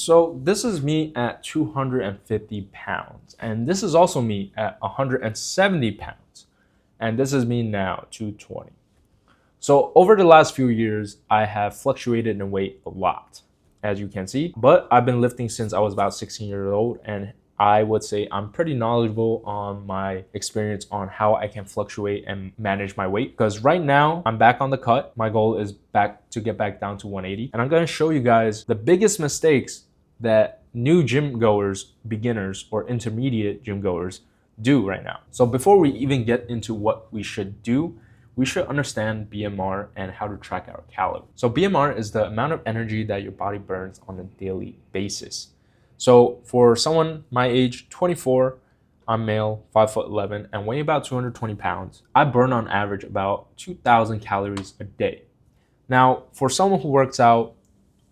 So this is me at 250 pounds, and this is also me at 170 pounds, and this is me now, 220. So over the last few years, I have fluctuated in weight a lot, as you can see, but I've been lifting since I was about 16 years old, and I would say I'm pretty knowledgeable on my experience on how I can fluctuate and manage my weight. Because right now I'm back on the cut. My goal is to get back down to 180. And I'm gonna show you guys the biggest mistakes that new gym goers, beginners, or intermediate gym goers do right now. So before we even get into what we should do, we should understand BMR and how to track our calories. So BMR is the amount of energy that your body burns on a daily basis. So for someone my age, 24, I'm male, 5'11", and weigh about 220 pounds. I burn on average about 2,000 calories a day. Now, for someone who works out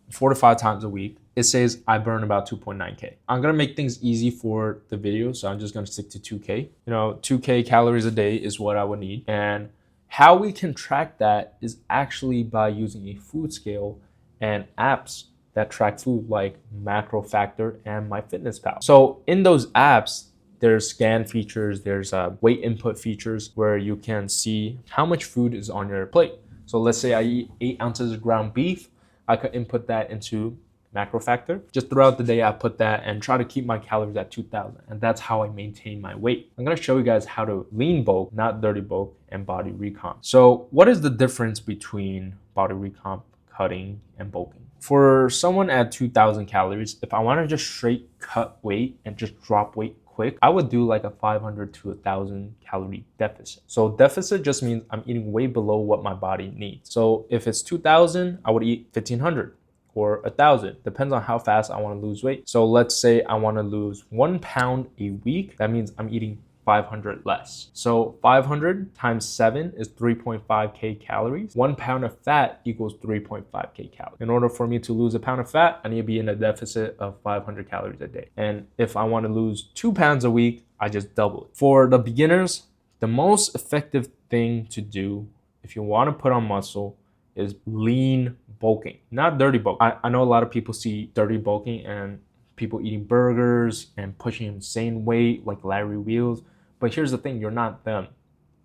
4 to 5 times a week, it says I burn about 2.9K. I'm gonna make things easy for the video, so I'm just gonna stick to 2K. 2K calories a day is what I would need. And how we can track that is actually by using a food scale and apps that track food like MacroFactor and MyFitnessPal. So in those apps, there's scan features, there's weight input features where you can see how much food is on your plate. So let's say I eat 8 ounces of ground beef, I could input that into MacroFactor. Just throughout the day, I put that and try to keep my calories at 2,000. And that's how I maintain my weight. I'm gonna show you guys how to lean bulk, not dirty bulk, and body recomp. So what is the difference between body recomp, cutting, and bulking? For someone at 2,000 calories, if I wanna just straight cut weight and just drop weight quick, I would do like a 500 to 1,000 calorie deficit. So deficit just means I'm eating way below what my body needs. So if it's 2,000, I would eat 1,500. Or 1,000, depends on how fast I want to lose weight. So let's say I want to lose 1 pound a week. That means I'm eating 500 less. So 500 times 7 is 3.5K calories. 1 pound of fat equals 3.5K calories. In order for me to lose a pound of fat, I need to be in a deficit of 500 calories a day. And if I want to lose 2 pounds a week, I just double it. For the beginners, the most effective thing to do if you want to put on muscle is lean bulking, not dirty bulk. I know a lot of people see dirty bulking and people eating burgers and pushing insane weight like Larry Wheels. But here's the thing, you're not them.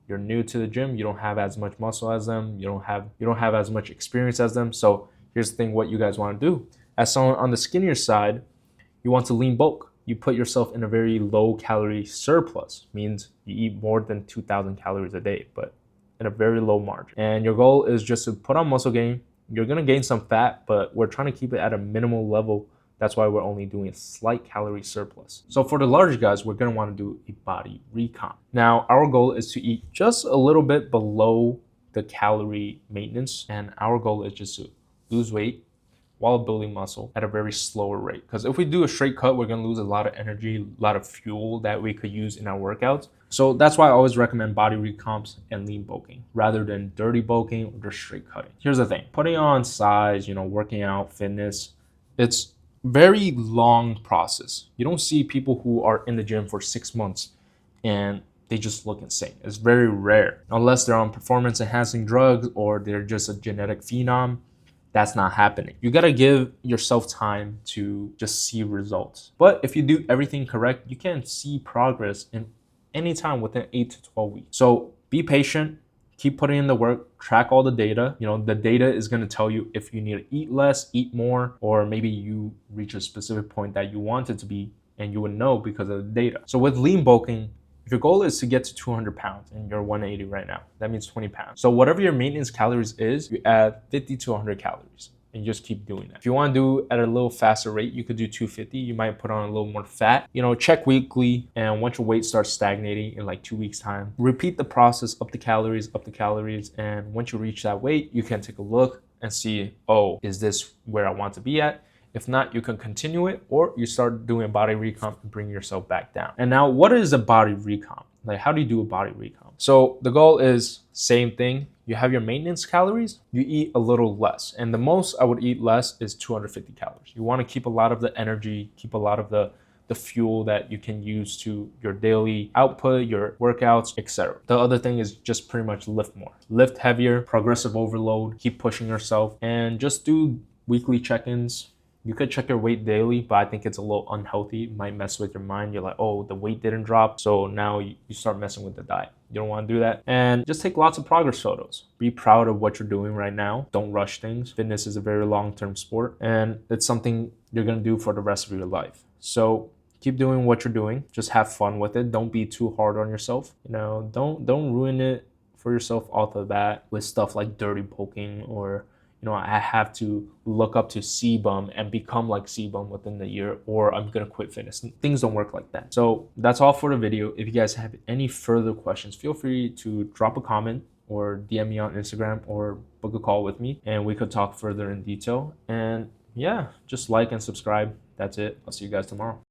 You're new to the gym, you don't have as much muscle as them, you don't have as much experience as them. So here's the thing, what you guys want to do. As someone on the skinnier side, you want to lean bulk. You put yourself in a very low calorie surplus, means you eat more than 2,000 calories a day, but in a very low margin. And your goal is just to put on muscle gain. You're gonna gain some fat, but we're trying to keep it at a minimal level. That's why we're only doing a slight calorie surplus. So for the larger guys, we're gonna wanna do a body recomp. Now, our goal is to eat just a little bit below the calorie maintenance. And our goal is just to lose weight while building muscle at a very slower rate. Because if we do a straight cut, we're gonna lose a lot of energy, a lot of fuel that we could use in our workouts. So that's why I always recommend body recomps and lean bulking rather than dirty bulking or just straight cutting. Here's the thing, putting on size, working out, fitness, it's very long process. You don't see people who are in the gym for 6 months and they just look insane. It's very rare, unless they're on performance enhancing drugs or they're just a genetic phenom. That's not happening. You gotta give yourself time to just see results. But if you do everything correct, you can see progress in any time within 8 to 12 weeks. So be patient, keep putting in the work, track all the data. The data is gonna tell you if you need to eat less, eat more, or maybe you reach a specific point that you want it to be and you would know because of the data. So with lean bulking, if your goal is to get to 200 pounds and you're 180 right now, that means 20 pounds. So whatever your maintenance calories is, you add 50 to 100 calories and you just keep doing that. If you want to do at a little faster rate, you could do 250. You might put on a little more fat. Check weekly, and once your weight starts stagnating in like 2 weeks time, repeat the process, up the calories, and once you reach that weight, you can take a look and see, oh, is this where I want to be at? If not, you can continue it, or you start doing a body recomp and bring yourself back down. And now, what is a body recomp? Like, how do you do a body recomp? So the goal is same thing. You have your maintenance calories, you eat a little less. And the most I would eat less is 250 calories. You want to keep a lot of the energy, keep a lot of the fuel that you can use to your daily output, your workouts, etc. The other thing is just pretty much lift more. Lift heavier, progressive overload, keep pushing yourself, and just do weekly check-ins. You could check your weight daily, but I think it's a little unhealthy. It might mess with your mind. You're like, oh, the weight didn't drop, so now you start messing with the diet. You don't want to do that. And just take lots of progress photos. Be proud of what you're doing right now. Don't rush things. Fitness is a very long-term sport, and it's something you're going to do for the rest of your life. So keep doing what you're doing. Just have fun with it. Don't be too hard on yourself. Don't ruin it for yourself off the bat with stuff like dirty bulking, or I have to look up to C-Bum and become like C-Bum within the year, or I'm gonna quit fitness. Things don't work like that. So that's all for the video. If you guys have any further questions, feel free to drop a comment or DM me on Instagram or book a call with me and we could talk further in detail. And yeah, just like and subscribe. That's it. I'll see you guys tomorrow.